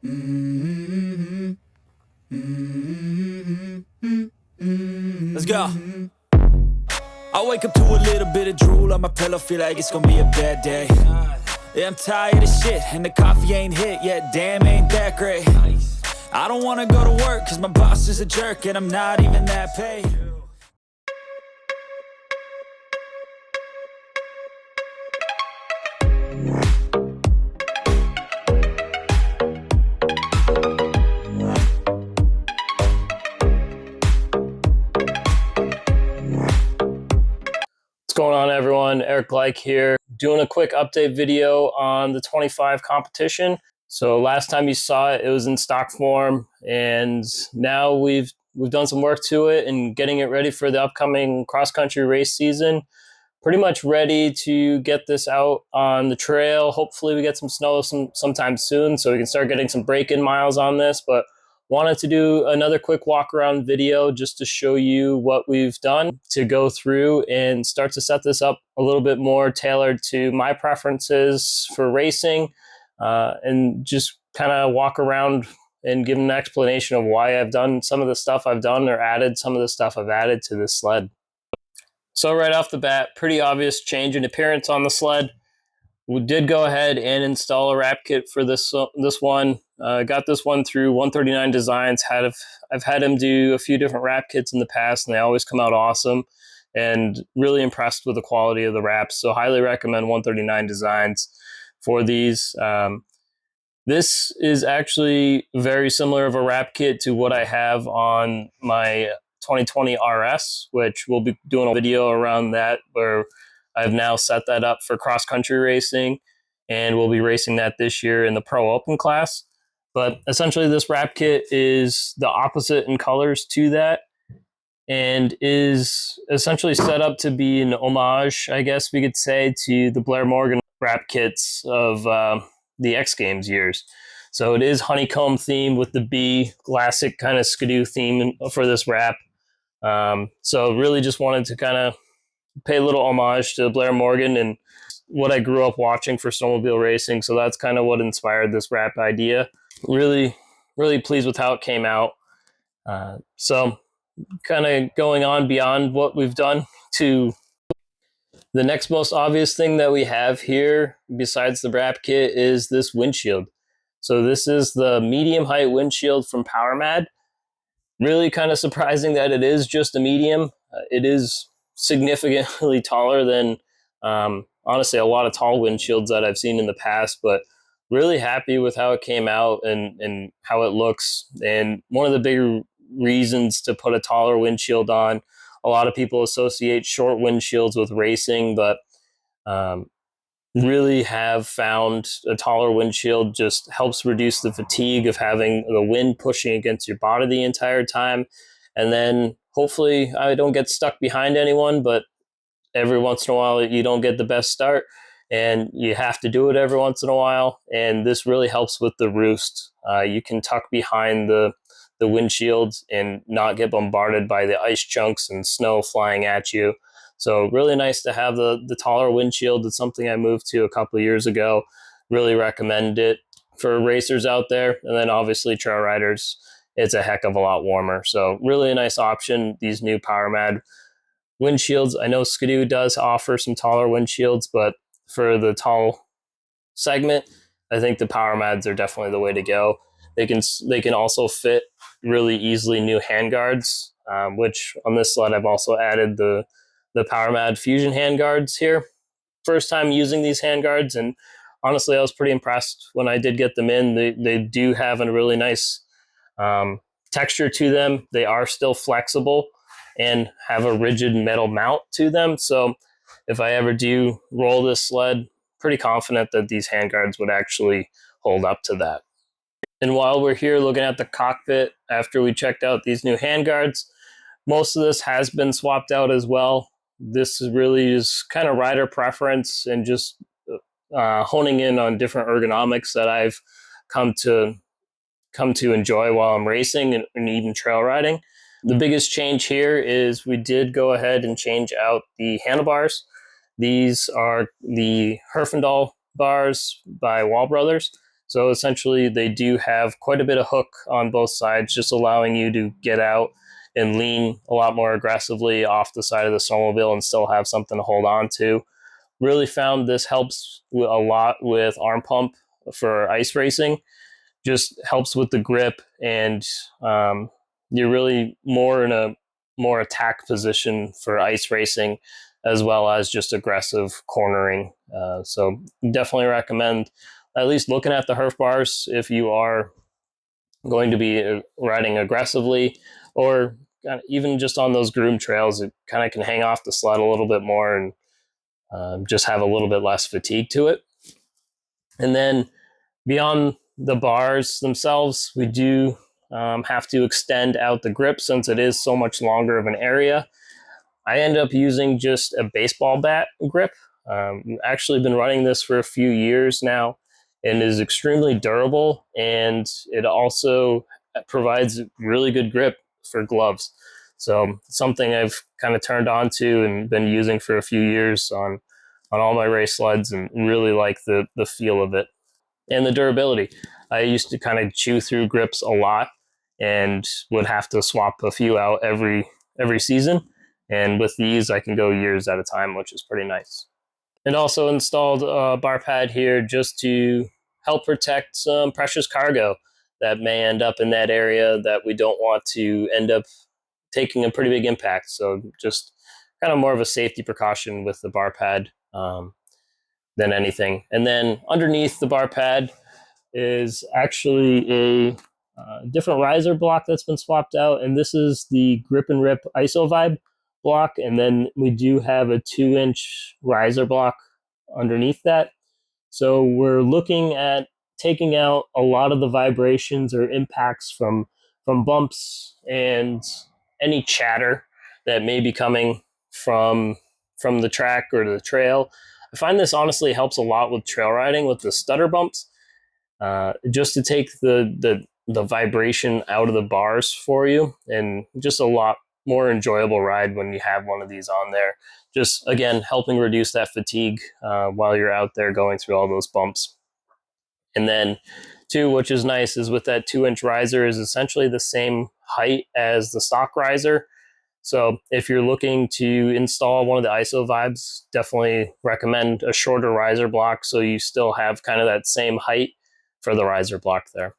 Let's go. I wake up to a little bit of drool on my pillow, feel like it's gonna be a bad day. Yeah, I'm tired of shit, and the coffee ain't hit yet, damn, ain't that great. I don't wanna go to work, cause my boss is a jerk, and I'm not even that paid. What's going on, everyone? Eric Gleich here, doing a quick update video on the 25 competition. So last time you saw it, it was in stock form, and now we've done some work to it and getting it ready for the upcoming cross-country race season. Pretty much ready to get this out on the trail. Hopefully we get some snow sometime soon so we can start getting some break-in miles on this, but wanted to do another quick walk around video just to show you what we've done to go through and start to set this up a little bit more tailored to my preferences for racing, and just kind of walk around and give an explanation of why I've done some of the stuff I've done or added some of the stuff I've added to this sled. So right off the bat, pretty obvious change in appearance on the sled. We did go ahead and install a wrap kit for this one. Got this one through 139 Designs. I've had him do a few different wrap kits in the past, and they always come out awesome. And really impressed with the quality of the wraps. So highly recommend 139 Designs for these. This is actually very similar of a wrap kit to what I have on my 2020 RS, which we'll be doing a video around that, where I've now set that up for cross-country racing, and we'll be racing that this year in the Pro Open class. But essentially this wrap kit is the opposite in colors to that, and is essentially set up to be an homage, I guess we could say, to the Blair Morgan wrap kits of the X Games years. So it is honeycomb themed with the B classic kind of SKIDOO theme for this wrap. So really just wanted to kind of pay a little homage to Blair Morgan and what I grew up watching for snowmobile racing. So that's kind of what inspired this wrap idea. Really pleased with how it came out. So kind of going on beyond what we've done to the next most obvious thing that we have here besides the wrap kit is this windshield. So this is the medium height windshield from PowerMad. Really kind of surprising that it is just a medium. It is significantly taller than, honestly, a lot of tall windshields that I've seen in the past, but really happy with how it came out and how it looks. And one of the bigger reasons to put a taller windshield on, a lot of people associate short windshields with racing, but really have found a taller windshield just helps reduce the fatigue of having the wind pushing against your body the entire time. And then hopefully I don't get stuck behind anyone, but every once in a while you don't get the best start, and you have to do it every once in a while. And this really helps with the roost. You can tuck behind the windshield and not get bombarded by the ice chunks and snow flying at you. So really nice to have the taller windshield. It's something I moved to a couple of years ago. Really recommend it for racers out there. And then obviously trail riders, it's a heck of a lot warmer. So really a nice option, these new PowerMad windshields. I know SKIDOO does offer some taller windshields, but for the tall segment, I think the PowerMads are definitely the way to go. They can also fit really easily new handguards, which on this sled I've also added the PowerMad Fuzion Handguards here. First time using these handguards, and honestly I was pretty impressed when I did get them in. They do have a really nice texture to them. They are still flexible and have a rigid metal mount to them. So if I ever do roll this sled, pretty confident that these handguards would actually hold up to that. And while we're here looking at the cockpit, after we checked out these new handguards, most of this has been swapped out as well. This really is kind of rider preference and just honing in on different ergonomics that I've come to enjoy while I'm racing and even trail riding. The biggest change here is we did go ahead and change out the handlebars. These are the Herfindahl bars by Wall Brothers. So essentially they do have quite a bit of hook on both sides, just allowing you to get out and lean a lot more aggressively off the side of the snowmobile and still have something to hold on to. Really found this helps a lot with arm pump for ice racing. Just helps with the grip, and you're really more in a more attack position for ice racing, as well as just aggressive cornering. So definitely recommend at least looking at the Herf bars if you are going to be riding aggressively, or even just on those groomed trails, it kind of can hang off the sled a little bit more and just have a little bit less fatigue to it. And then beyond the bars themselves, we do have to extend out the grip since it is so much longer of an area. I end up using just a baseball bat grip. Actually been running this for a few years now and is extremely durable, and it also provides really good grip for gloves. So something I've kind of turned on to and been using for a few years on all my race sleds, and really like the feel of it and the durability. I used to kind of chew through grips a lot and would have to swap a few out every season. And with these, I can go years at a time, which is pretty nice. And also installed a bar pad here just to help protect some precious cargo that may end up in that area that we don't want to end up taking a pretty big impact. So just kind of more of a safety precaution with the bar pad than anything. And then underneath the bar pad is actually a different riser block that's been swapped out, and this is the Grip and Rip ISO Vibe block, and then we do have a 2-inch riser block underneath that. So we're looking at taking out a lot of the vibrations or impacts from bumps and any chatter that may be coming from the track or the trail. I find this honestly helps a lot with trail riding with the stutter bumps, just to take the vibration out of the bars for you, and just a lot more enjoyable ride when you have one of these on there. Just again, helping reduce that fatigue while you're out there going through all those bumps. And then two, which is nice, is with that 2-inch riser is essentially the same height as the stock riser. So if you're looking to install one of the ISO Vibes, definitely recommend a shorter riser block so you still have kind of that same height for the riser block there.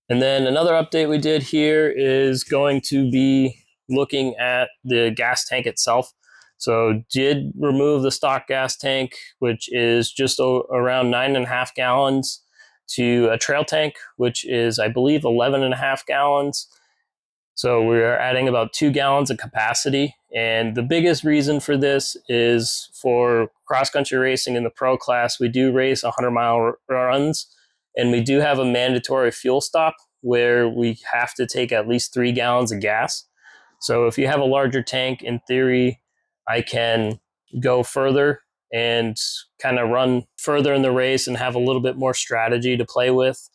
And then another update we did here is going to be looking at the gas tank itself. So did remove the stock gas tank, which is just around 9.5 gallons, to a trail tank, which is, I believe, 11.5 gallons. So we're adding about 2 gallons of capacity. And the biggest reason for this is for cross-country racing in the pro class, we do race 100-mile runs, and we do have a mandatory fuel stop where we have to take at least 3 gallons of gas. So if you have a larger tank, in theory, I can go further and kind of run further in the race and have a little bit more strategy to play with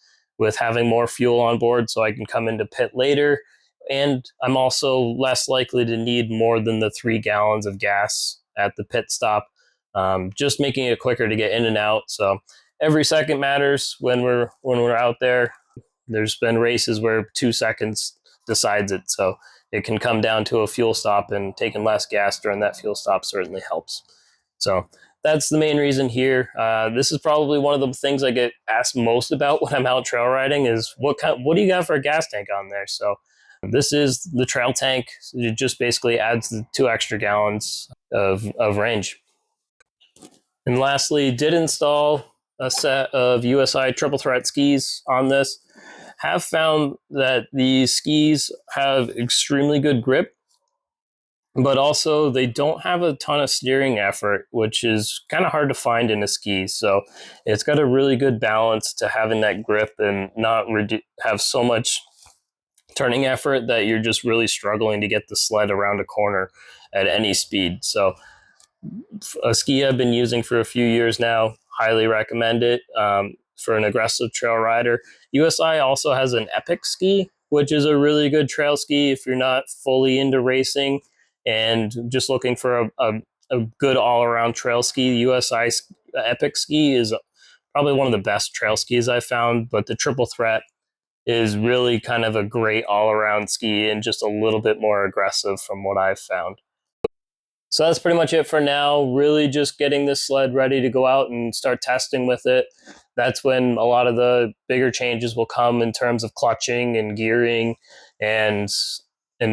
having more fuel on board, so I can come into pit later. And I'm also less likely to need more than the 3 gallons of gas at the pit stop, just making it quicker to get in and out. So every second matters when we're out there. There's been races where 2 seconds decides it. So it can come down to a fuel stop, and taking less gas during that fuel stop certainly helps. So that's the main reason here. This is probably one of the things I get asked most about when I'm out trail riding is what do you got for a gas tank on there? So this is the trail tank. It just basically adds the 2 extra gallons of range. And lastly, did install a set of USI triple threat skis on this. Have found that these skis have extremely good grip, but also they don't have a ton of steering effort, which is kind of hard to find in a ski. So it's got a really good balance to having that grip and not have so much turning effort that you're just really struggling to get the sled around a corner at any speed. So a ski I've been using for a few years now, highly recommend it for an aggressive trail rider. USI also has an Epic ski, which is a really good trail ski if you're not fully into racing and just looking for a good all-around trail ski. USI Epic ski is probably one of the best trail skis I've found, but the Triple Threat is really kind of a great all-around ski and just a little bit more aggressive from what I've found. So that's pretty much it for now. Really just getting this sled ready to go out and start testing with it. That's when a lot of the bigger changes will come in terms of clutching and gearing and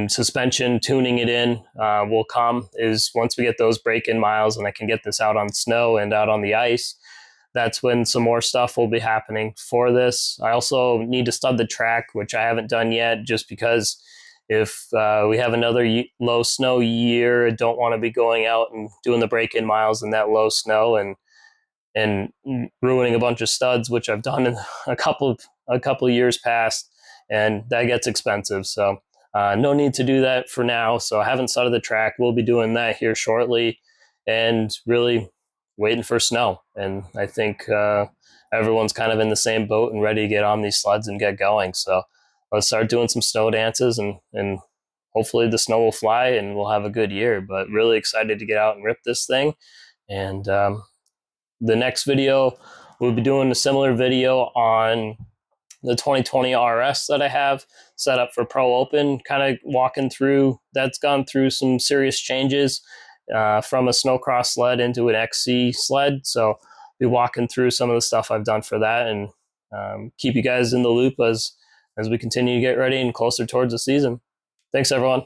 suspension, tuning it in will come, is once we get those break-in miles and I can get this out on snow and out on the ice. That's when some more stuff will be happening for this. I also need to stud the track, which I haven't done yet, just because if we have another low snow year, I don't want to be going out and doing the break-in miles in that low snow and ruining a bunch of studs, which I've done in a couple of years past, and that gets expensive. So no need to do that for now. So I haven't studded the track. We'll be doing that here shortly, and really waiting for snow. And I think everyone's kind of in the same boat and ready to get on these sleds and get going. So let's start doing some snow dances, and hopefully the snow will fly and we'll have a good year. But really excited to get out and rip this thing. And the next video, we'll be doing a similar video on the 2020 RS that I have set up for Pro Open, kind of walking through. That's gone through some serious changes from a snowcross sled into an XC sled. So I'll be walking through some of the stuff I've done for that, and keep you guys in the loop as we continue to get ready and closer towards the season. Thanks, everyone.